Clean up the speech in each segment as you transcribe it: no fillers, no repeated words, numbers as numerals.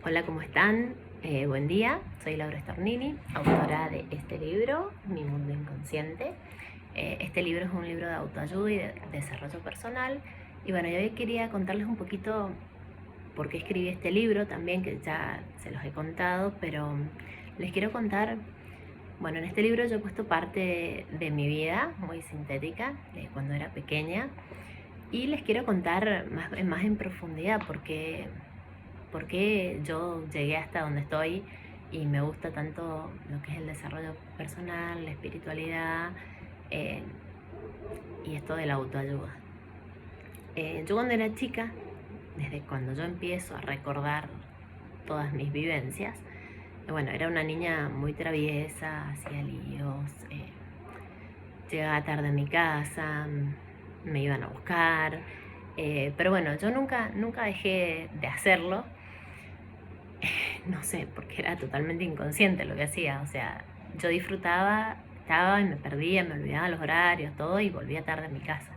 Hola, ¿cómo están? Buen día, soy Laura Stornini, autora de este libro, Mi Mundo Inconsciente. Este libro es un libro de autoayuda y de desarrollo personal. Y bueno, yo hoy quería contarles un poquito por qué escribí este libro también, que ya se los he contado, pero les quiero contar, bueno, en este libro yo he puesto parte de mi vida, muy sintética, de cuando era pequeña, y les quiero contar más en profundidad por qué yo llegué hasta donde estoy y me gusta tanto lo que es el desarrollo personal, la espiritualidad eh, y esto de la autoayuda. Yo cuando era chica, desde cuando yo empiezo a recordar todas mis vivencias, bueno, era una niña muy traviesa, hacía líos, llegaba tarde a mi casa, me iban a buscar, pero bueno, yo nunca dejé de hacerlo. No sé, porque era totalmente inconsciente lo que hacía. O sea, yo disfrutaba, estaba y me perdía, me olvidaba los horarios, todo, y volvía tarde a mi casa.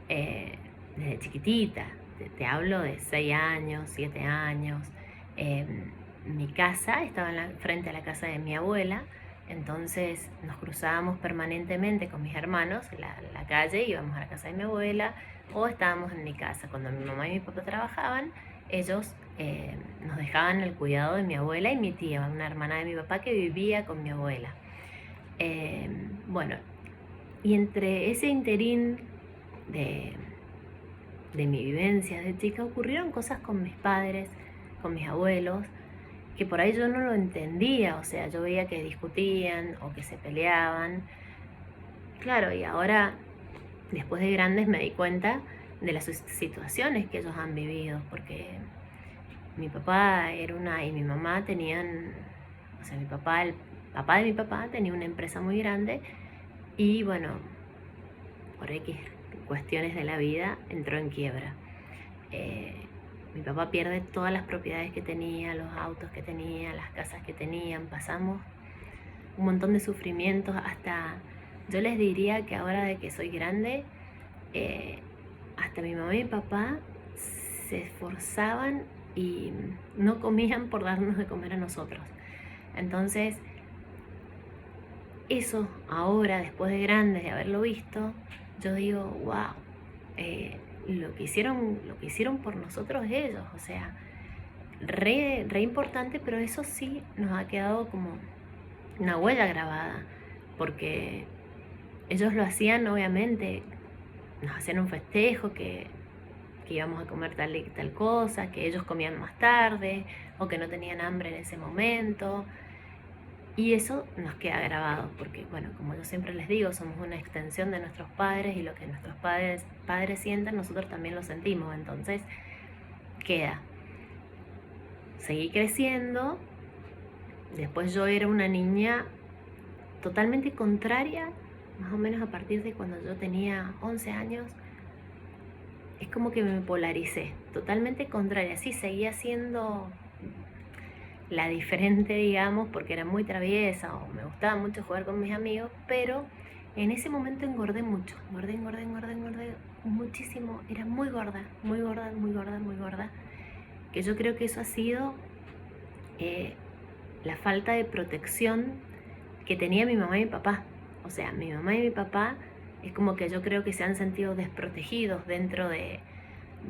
Desde chiquitita, te hablo de 6 años, 7 años. Eh, Mi casa estaba frente a la casa de mi abuela, entonces nos cruzábamos permanentemente con mis hermanos la calle, íbamos a la casa de mi abuela o estábamos en mi casa. Cuando mi mamá y mi papá trabajaban, ellos nos dejaban el cuidado de mi abuela y mi tía, una hermana de mi papá que vivía con mi abuela. Bueno, y entre ese interín de, de mi vivencia de chica ocurrieron cosas con mis padres, con mis abuelos, que por ahí yo no lo entendía. O sea, yo veía que discutían o que se peleaban. Claro, y ahora, después de grandes, me di cuenta de las situaciones que ellos han vivido, porque mi papá y mi mamá tenían, o sea, el papá de mi papá tenía una empresa muy grande y bueno, por X cuestiones de la vida entró en quiebra. Mi papá pierde todas las propiedades que tenía, los autos que tenía, las casas que tenían. Pasamos un montón de sufrimientos hasta, yo les diría que ahora de que soy grande, hasta mi mamá y mi papá se esforzaban y no comían por darnos de comer a nosotros. Entonces, eso ahora, después de grandes, de haberlo visto, yo digo, wow, lo que hicieron por nosotros ellos. O sea, re importante, pero eso sí nos ha quedado como una huella grabada, porque ellos lo hacían, obviamente, nos hacían un festejo que íbamos a comer tal y tal cosa, que ellos comían más tarde o que no tenían hambre en ese momento. Y eso nos queda grabado, porque bueno, como yo siempre les digo, somos una extensión de nuestros padres y lo que nuestros padres sienten, nosotros también lo sentimos. Entonces queda. Seguí creciendo. Después yo era una niña totalmente contraria, más o menos a partir de cuando yo tenía 11 años. Es como que me polaricé, totalmente contraria. Sí, seguía siendo la diferente, digamos, porque era muy traviesa o me gustaba mucho jugar con mis amigos, pero en ese momento engordé mucho, engordé muchísimo. Era muy gorda, muy gorda, que yo creo que eso ha sido la falta de protección que tenía mi mamá y mi papá. O sea, mi mamá y mi papá es como que yo creo que se han sentido desprotegidos dentro de,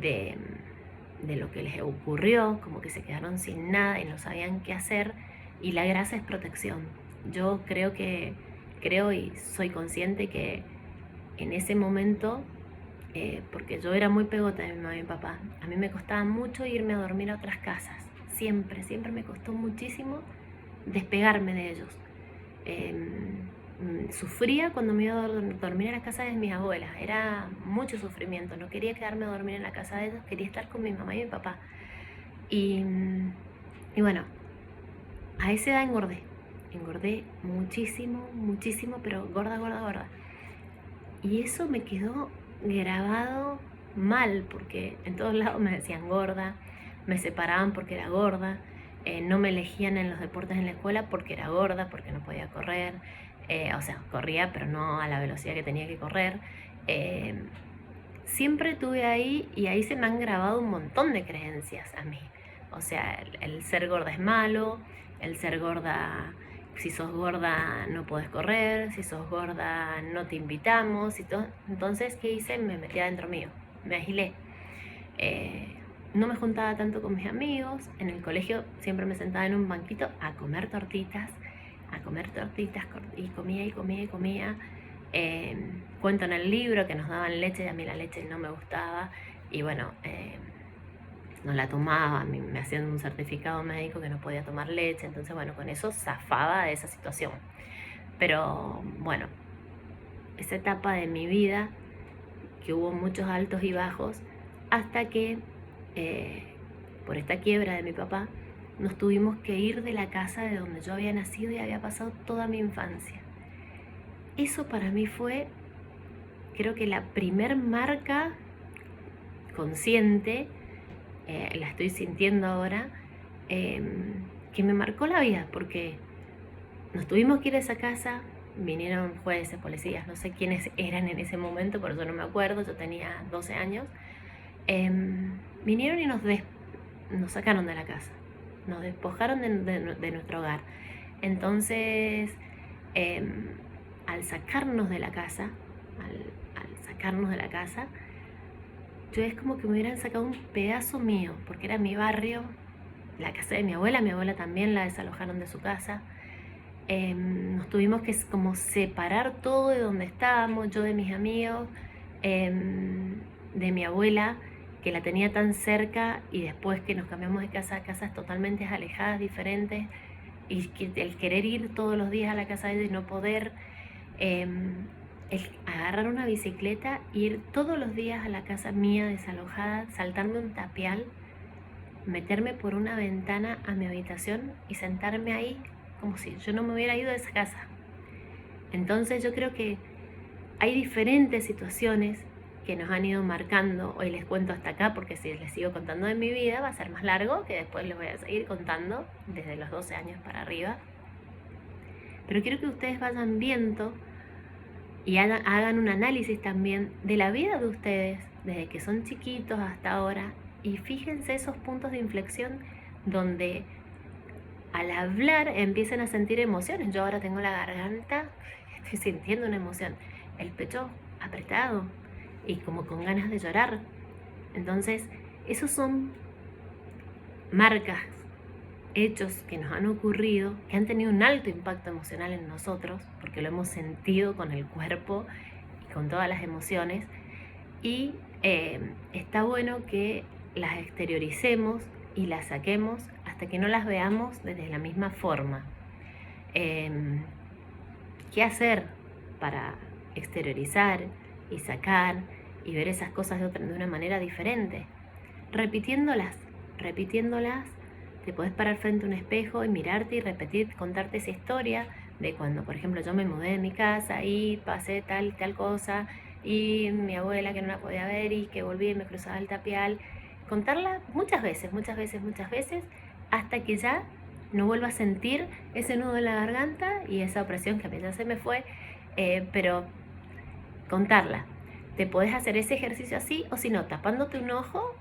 de lo que les ocurrió, como que se quedaron sin nada y no sabían qué hacer, y la grasa es protección. Yo creo y soy consciente que en ese momento, porque yo era muy pegota de mi mamá y mi papá, a mí me costaba mucho irme a dormir a otras casas, siempre me costó muchísimo despegarme de ellos. Sufría cuando me iba a dormir en la casa de mis abuelas, era mucho sufrimiento, no quería quedarme a dormir en la casa de ellos, quería estar con mi mamá y mi papá. Y bueno, a esa edad engordé muchísimo, pero gorda. Y eso me quedó grabado mal, porque en todos lados me decían gorda, me separaban porque era gorda, no me elegían en los deportes en la escuela porque era gorda, porque no podía correr. O sea, corría, pero no a la velocidad que tenía que correr. Siempre estuve ahí y ahí se me han grabado un montón de creencias a mí. O sea, el ser gorda es malo, el ser gorda, si sos gorda no podés correr, si sos gorda no te invitamos. Entonces, ¿qué hice? Me metí adentro mío, me agilé. No me juntaba tanto con mis amigos. En el colegio siempre me sentaba en un banquito a comer tortitas, y comía y comía y comía. Cuento en el libro que nos daban leche y a mí la leche no me gustaba y bueno, no la tomaba, me hacían un certificado médico que no podía tomar leche, entonces bueno, con eso zafaba de esa situación. Pero bueno, esa etapa de mi vida que hubo muchos altos y bajos hasta que por esta quiebra de mi papá nos tuvimos que ir de la casa de donde yo había nacido y había pasado toda mi infancia. Eso para mí fue, creo que la primer marca consciente, la estoy sintiendo ahora, que me marcó la vida, porque nos tuvimos que ir a esa casa, vinieron jueces, policías, no sé quiénes eran en ese momento, por eso no me acuerdo, yo tenía 12 años, vinieron y nos sacaron de la casa, nos despojaron de nuestro hogar. Entonces, al sacarnos de la casa, yo es como que me hubieran sacado un pedazo mío, porque era mi barrio, la casa de mi abuela también la desalojaron de su casa. Nos tuvimos que como separar todo de donde estábamos, yo de mis amigos, de mi abuela, que la tenía tan cerca, y después que nos cambiamos de casa a casas totalmente alejadas, diferentes, y que el querer ir todos los días a la casa de ella y no poder, el agarrar una bicicleta, ir todos los días a la casa mía desalojada, saltarme un tapial, meterme por una ventana a mi habitación y sentarme ahí como si yo no me hubiera ido de esa casa. Entonces yo creo que hay diferentes situaciones que nos han ido marcando. Hoy les cuento hasta acá porque si les sigo contando de mi vida va a ser más largo, que después les voy a seguir contando desde los 12 años para arriba. Pero quiero que ustedes vayan viendo y hagan un análisis también de la vida de ustedes desde que son chiquitos hasta ahora, y fíjense esos puntos de inflexión donde al hablar empiezan a sentir emociones. Yo ahora tengo la garganta, estoy sintiendo una emoción, el pecho apretado y como con ganas de llorar. Entonces, esos son marcas, hechos que nos han ocurrido, que han tenido un alto impacto emocional en nosotros, porque lo hemos sentido con el cuerpo y con todas las emociones, y está bueno que las exterioricemos y las saquemos hasta que no las veamos desde la misma forma. ¿Qué hacer para exteriorizar y sacar y ver esas cosas de una manera diferente? Repitiéndolas. Te podés parar frente a un espejo y mirarte y repetir, contarte esa historia de cuando, por ejemplo, yo me mudé de mi casa y pasé tal cosa, y mi abuela que no la podía ver y que volví y me cruzaba el tapial. Contarla muchas veces, hasta que ya no vuelva a sentir ese nudo en la garganta y esa opresión que a mí ya se me fue, pero contarla. Te podés hacer ese ejercicio así, o si no, tapándote un ojo,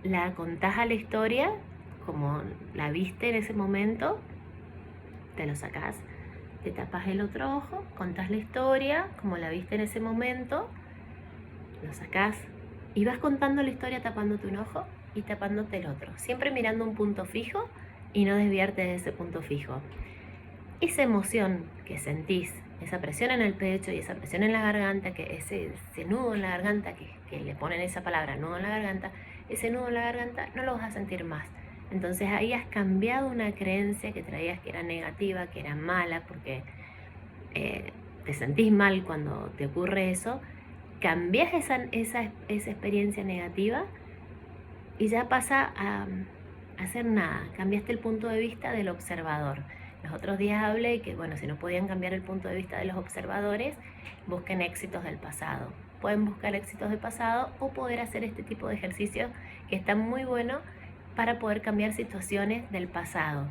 la contás a la historia como la viste en ese momento, te lo sacás, te tapas el otro ojo, contás la historia como la viste en ese momento, lo sacás y vas contando la historia tapándote un ojo y tapándote el otro, siempre mirando un punto fijo y no desviarte de ese punto fijo. Esa emoción que sentís, esa presión en el pecho y esa presión en la garganta, que ese nudo en la garganta, que le ponen esa palabra, nudo en la garganta, ese nudo en la garganta no lo vas a sentir más. Entonces ahí has cambiado una creencia que traías que era negativa, que era mala, porque te sentís mal cuando te ocurre eso. Cambias esa experiencia negativa y ya pasa a hacer nada. Cambiaste el punto de vista del observador. Los otros días hablé que, bueno, si no podían cambiar el punto de vista de los observadores, busquen éxitos del pasado. Pueden buscar éxitos del pasado o poder hacer este tipo de ejercicios que están muy buenos para poder cambiar situaciones del pasado.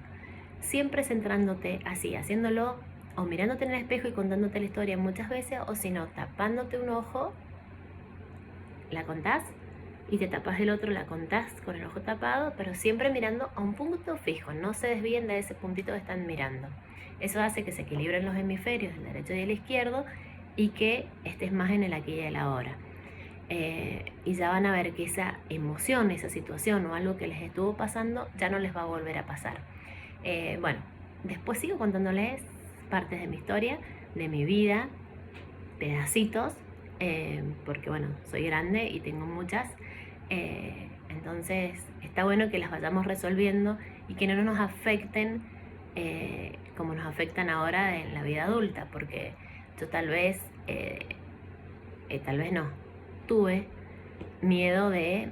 Siempre centrándote así, haciéndolo o mirándote en el espejo y contándote la historia muchas veces, o si no, tapándote un ojo, la contás y te tapas el otro, la contás con el ojo tapado, pero siempre mirando a un punto fijo, no se desvíen de ese puntito que están mirando. Eso hace que se equilibren los hemisferios, el derecho y el izquierdo, y que estés más en el aquí y el ahora. Y ya van a ver que esa emoción, esa situación o algo que les estuvo pasando ya no les va a volver a pasar. Bueno, después sigo contándoles partes de mi historia, de mi vida, pedacitos, porque bueno, soy grande y tengo muchas. Entonces está bueno que las vayamos resolviendo y que no nos afecten como nos afectan ahora en la vida adulta, porque yo tal vez no, tuve miedo de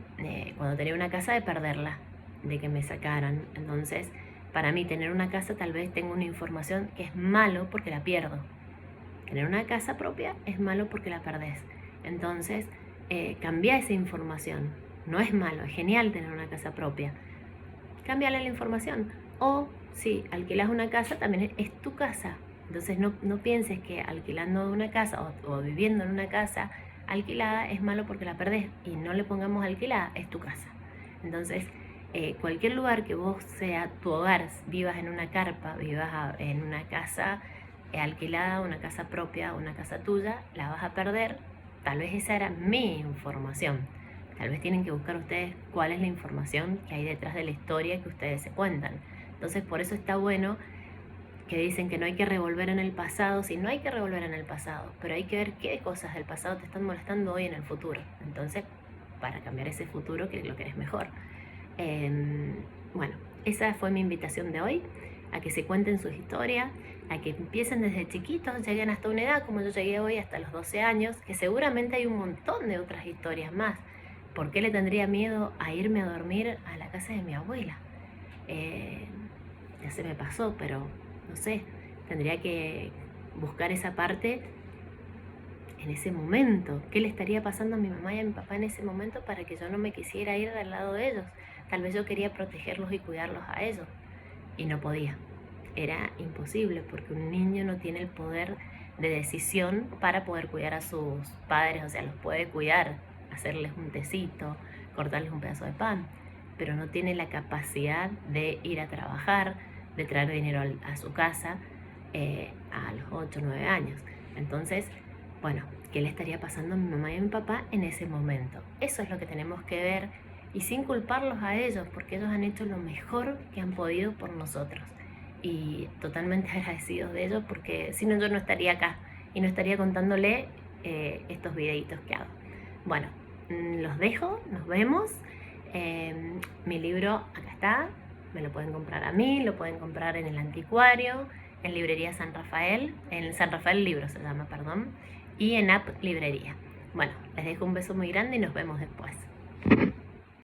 cuando tenía una casa de perderla, de que me sacaran. Entonces para mí tener una casa tal vez tengo una información que es malo porque la pierdo. Tener una casa propia es malo porque la perdés. Entonces cambia esa información. No es malo, es genial tener una casa propia. Cámbiale la información. O si alquilas una casa, también es tu casa. Entonces no pienses que alquilando una casa o viviendo en una casa alquilada es malo porque la perdés, y no le pongamos alquilada, es tu casa. Entonces cualquier lugar que vos sea tu hogar, vivas en una carpa, vivas en una casa alquilada, una casa propia, una casa tuya, la vas a perder. Tal vez esa era mi información. Tal vez tienen que buscar ustedes cuál es la información que hay detrás de la historia que ustedes se cuentan. Entonces por eso está bueno que dicen que no hay que revolver en el pasado. Sí, no hay que revolver en el pasado, pero hay que ver qué cosas del pasado te están molestando hoy en el futuro. Entonces, para cambiar ese futuro, que lo querés mejor. Bueno, esa fue mi invitación de hoy, a que se cuenten sus historias, a que empiecen desde chiquitos, lleguen hasta una edad como yo llegué hoy, hasta los 12 años, que seguramente hay un montón de otras historias más. ¿Por qué le tendría miedo a irme a dormir a la casa de mi abuela? Ya se me pasó, pero no sé, tendría que buscar esa parte en ese momento. ¿Qué le estaría pasando a mi mamá y a mi papá en ese momento para que yo no me quisiera ir del lado de ellos? Tal vez yo quería protegerlos y cuidarlos a ellos y no podía. Era imposible porque un niño no tiene el poder de decisión para poder cuidar a sus padres. O sea, los puede cuidar, hacerles un tecito, cortarles un pedazo de pan, pero no tiene la capacidad de ir a trabajar, de traer dinero a su casa a los 8 o 9 años. Entonces, bueno, ¿qué le estaría pasando a mi mamá y a mi papá en ese momento? Eso es lo que tenemos que ver, y sin culparlos a ellos, porque ellos han hecho lo mejor que han podido por nosotros. Y totalmente agradecidos de ellos, porque si no yo no estaría acá y no estaría contándole estos videitos que hago. Bueno, los dejo, nos vemos. Mi libro acá está, me lo pueden comprar a mí, lo pueden comprar en el anticuario, en librería San Rafael, en San Rafael Libro se llama, perdón, y en App Librería. Bueno, les dejo un beso muy grande y nos vemos después.